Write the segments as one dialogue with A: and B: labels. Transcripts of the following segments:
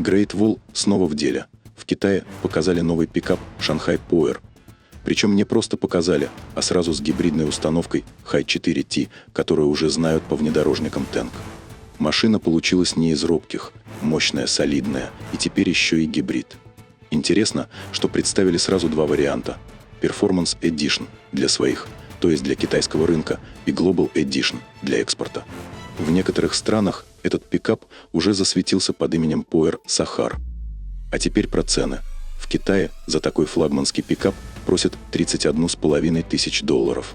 A: Great Wall снова в деле. В Китае показали новый пикап Shanghai Power. Причем не просто показали, а сразу с гибридной установкой Hi4T, которую уже знают по внедорожникам Tank. Машина получилась не из робких, мощная, солидная, и теперь еще и гибрид. Интересно, что представили сразу два варианта. Performance Edition для своих, то есть для китайского рынка, и Global Edition для экспорта. В некоторых странах этот пикап уже засветился под именем Power Sahar. А теперь про цены. В Китае за такой флагманский пикап просят $31 500.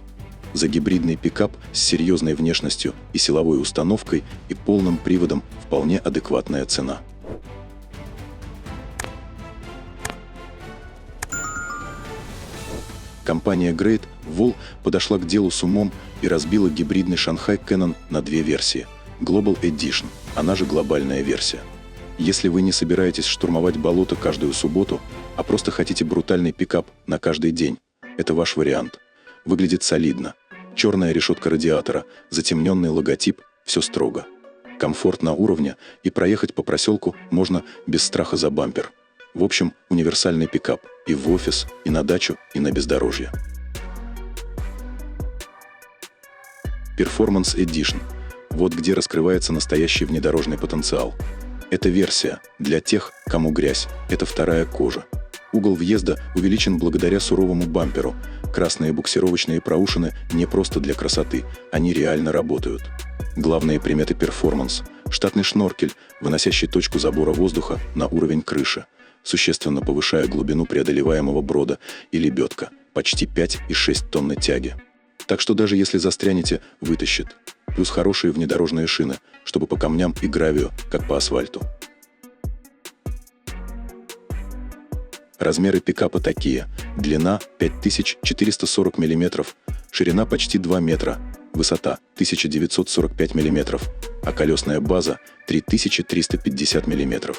A: За гибридный пикап с серьезной внешностью и силовой установкой и полным приводом вполне адекватная цена. Компания Great Wall подошла к делу с умом и разбила гибридный Shanghai Canyon на две версии – Global Edition, она же глобальная версия. Если вы не собираетесь штурмовать болото каждую субботу, а просто хотите брутальный пикап на каждый день, это ваш вариант. Выглядит солидно. Черная решетка радиатора, затемненный логотип, все строго. Комфорт на уровне, и проехать по проселку можно без страха за бампер. В общем, универсальный пикап и в офис, и на дачу, и на бездорожье. Performance Edition. Вот где раскрывается настоящий внедорожный потенциал. Эта версия для тех, кому грязь, это вторая кожа. Угол въезда увеличен благодаря суровому бамперу. Красные буксировочные проушины не просто для красоты, они реально работают. Главные приметы Performance – штатный шноркель, выносящий точку забора воздуха на уровень крыши, существенно повышая глубину преодолеваемого брода, и лебедка – почти 5,6 тонны тяги. Так что даже если застрянете, вытащит. Плюс хорошие внедорожные шины, чтобы по камням и гравию, как по асфальту. Размеры пикапа такие. Длина 5440 мм, ширина почти 2 метра, высота 1945 мм, а колесная база 3350 мм.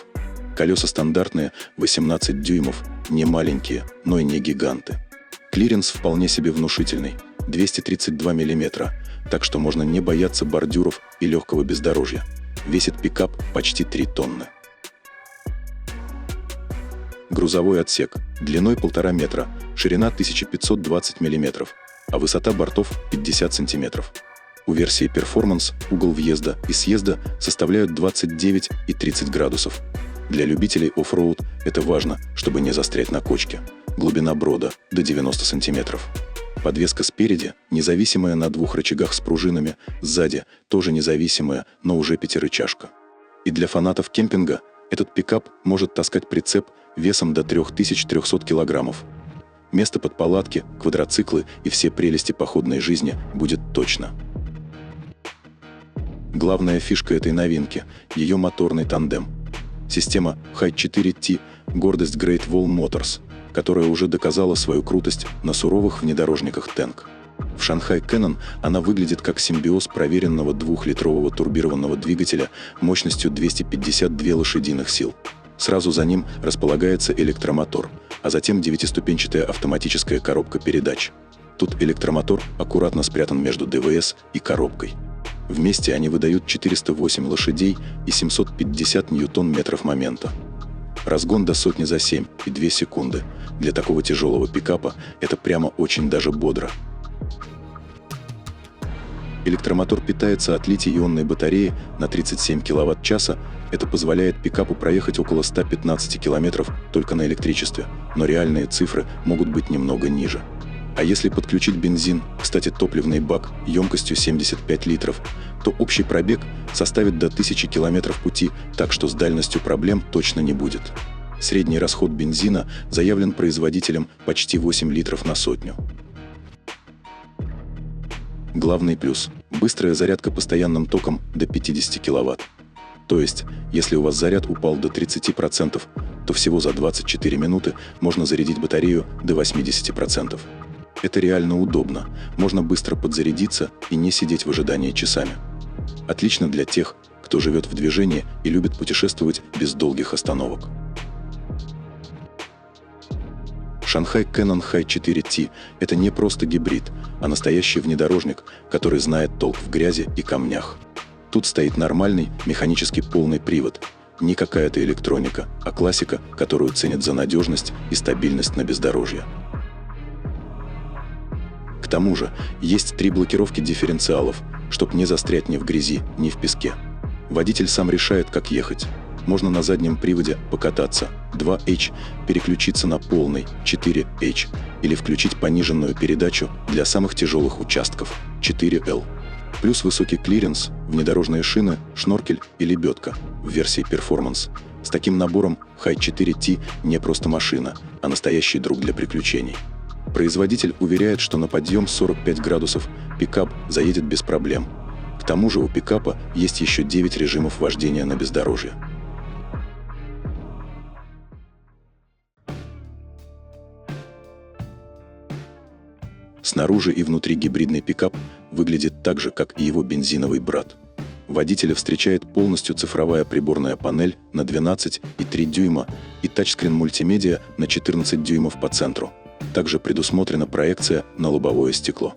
A: Колеса стандартные 18 дюймов, не маленькие, но и не гиганты. Клиренс вполне себе внушительный – 232 мм, так что можно не бояться бордюров и легкого бездорожья. Весит пикап почти 3 тонны. Грузовой отсек длиной 1,5 метра, ширина 1520 мм, а высота бортов 50 см. У версии Performance угол въезда и съезда составляют 29 и 30 градусов. Для любителей оффроуд это важно, чтобы не застрять на кочке. Глубина брода до 90 см. Подвеска спереди независимая на двух рычагах с пружинами, сзади тоже независимая, но уже пятирычажка. И для фанатов кемпинга этот пикап может таскать прицеп весом до 3300 килограммов. Место под палатки, квадроциклы и все прелести походной жизни будет точно. Главная фишка этой новинки – ее моторный тандем. Система Hi4T – гордость Great Wall Motors, которая уже доказала свою крутость на суровых внедорожниках Tank. В Shanghai Canyon она выглядит как симбиоз проверенного 2-литрового турбированного двигателя мощностью 252 лошадиных сил. Сразу за ним располагается электромотор, а затем 9-ступенчатая автоматическая коробка передач. Тут электромотор аккуратно спрятан между ДВС и коробкой. Вместе они выдают 408 лошадей и 750 ньютон-метров момента. Разгон до сотни за 7,2 секунды. Для такого тяжелого пикапа это прямо очень даже бодро. Электромотор питается от литий-ионной батареи на 37 кВт-часа. Это позволяет пикапу проехать около 115 км только на электричестве, но реальные цифры могут быть немного ниже. А если подключить бензин, кстати, топливный бак емкостью 75 литров, то общий пробег составит до 1000 км пути, так что с дальностью проблем точно не будет. Средний расход бензина заявлен производителем почти 8 литров на сотню. Главный плюс – быстрая зарядка постоянным током до 50 кВт. То есть, если у вас заряд упал до 30%, то всего за 24 минуты можно зарядить батарею до 80%. Это реально удобно, можно быстро подзарядиться и не сидеть в ожидании часами. Отлично для тех, кто живет в движении и любит путешествовать без долгих остановок. Shanghai Canyon Hi4T – это не просто гибрид, а настоящий внедорожник, который знает толк в грязи и камнях. Тут стоит нормальный механический полный привод, Не какая-то электроника, а классика, которую ценят за надежность и стабильность на бездорожье. К тому же, есть 3 блокировки дифференциалов, чтобы не застрять ни в грязи, ни в песке. Водитель сам решает, как ехать. Можно на заднем приводе покататься 2H, переключиться на полный 4H или включить пониженную передачу для самых тяжелых участков 4L. Плюс высокий клиренс, внедорожные шины, шноркель и лебедка в версии Performance. С таким набором High 4T не просто машина, а настоящий друг для приключений. Производитель уверяет, что на подъем 45 градусов пикап заедет без проблем. К тому же у пикапа есть еще 9 режимов вождения на бездорожье. Снаружи и внутри гибридный пикап выглядит так же, как и его бензиновый брат. Водителя встречает полностью цифровая приборная панель на 12,3 дюйма и тачскрин мультимедиа на 14 дюймов по центру. Также предусмотрена проекция на лобовое стекло.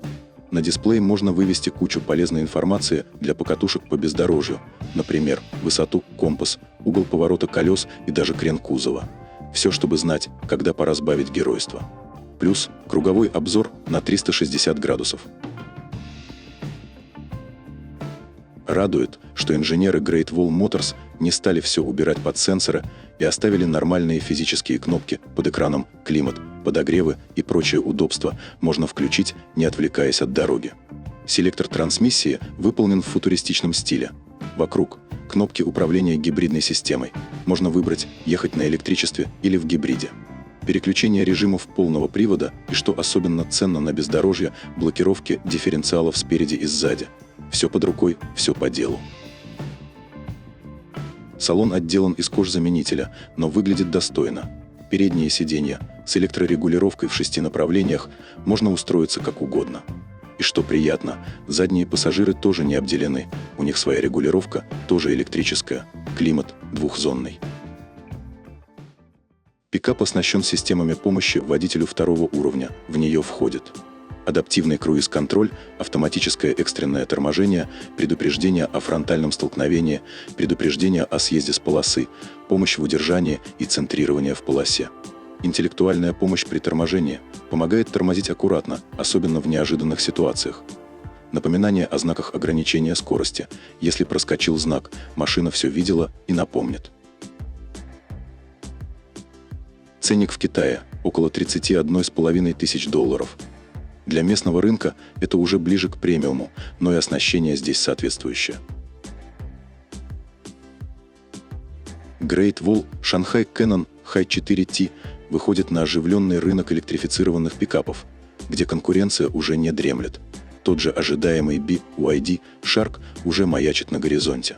A: На дисплей можно вывести кучу полезной информации для покатушек по бездорожью, например, высоту, компас, угол поворота колес и даже крен кузова. Все, чтобы знать, когда пора сбавить геройство. Плюс круговой обзор на 360 градусов. Радует, что инженеры Great Wall Motors не стали все убирать под сенсоры и оставили нормальные физические кнопки под экраном, климат, подогревы и прочие удобства можно включить, не отвлекаясь от дороги. Селектор трансмиссии выполнен в футуристичном стиле. Вокруг кнопки управления гибридной системой. Можно выбрать ехать на электричестве или в гибриде. Переключение режимов полного привода и, что особенно ценно на бездорожье, блокировки дифференциалов спереди и сзади. Все под рукой, все по делу. Салон отделан из кожзаменителя, но выглядит достойно. Передние сиденья с электрорегулировкой в 6 направлениях, можно устроиться как угодно. И что приятно, задние пассажиры тоже не обделены, у них своя регулировка, тоже электрическая, климат двухзонный. Пикап оснащен системами помощи водителю 2-го уровня, в нее входит адаптивный круиз-контроль, автоматическое экстренное торможение, предупреждение о фронтальном столкновении, предупреждение о съезде с полосы, помощь в удержании и центрировании в полосе. Интеллектуальная помощь при торможении помогает тормозить аккуратно, особенно в неожиданных ситуациях. Напоминание о знаках ограничения скорости. Если проскочил знак, машина все видела и напомнит. Ценник в Китае – около $31,5 тысяч. Для местного рынка это уже ближе к премиуму, но и оснащение здесь соответствующее. Great Wall Shanghai Canyon High 4T выходит на оживленный рынок электрифицированных пикапов, где конкуренция уже не дремлет. Тот же ожидаемый BYD Shark уже маячит на горизонте.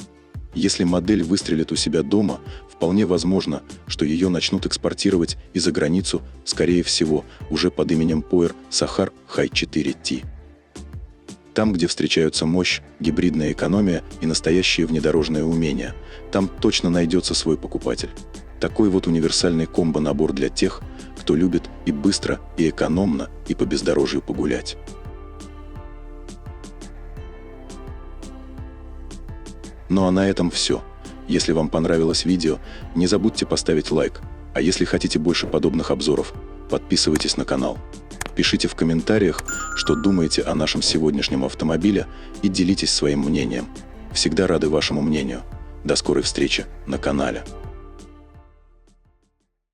A: Если модель выстрелит у себя дома, вполне возможно, что ее начнут экспортировать и за границу, скорее всего, уже под именем Power Sahar High 4T. Там, где встречаются мощь, гибридная экономия и настоящие внедорожные умения, там точно найдется свой покупатель. Такой вот универсальный комбо-набор для тех, кто любит и быстро, и экономно, и по бездорожью погулять. Ну а на этом все. Если вам понравилось видео, не забудьте поставить лайк, а если хотите больше подобных обзоров, подписывайтесь на канал. Пишите в комментариях, что думаете о нашем сегодняшнем автомобиле и делитесь своим мнением. Всегда рады вашему мнению. До скорой встречи на канале.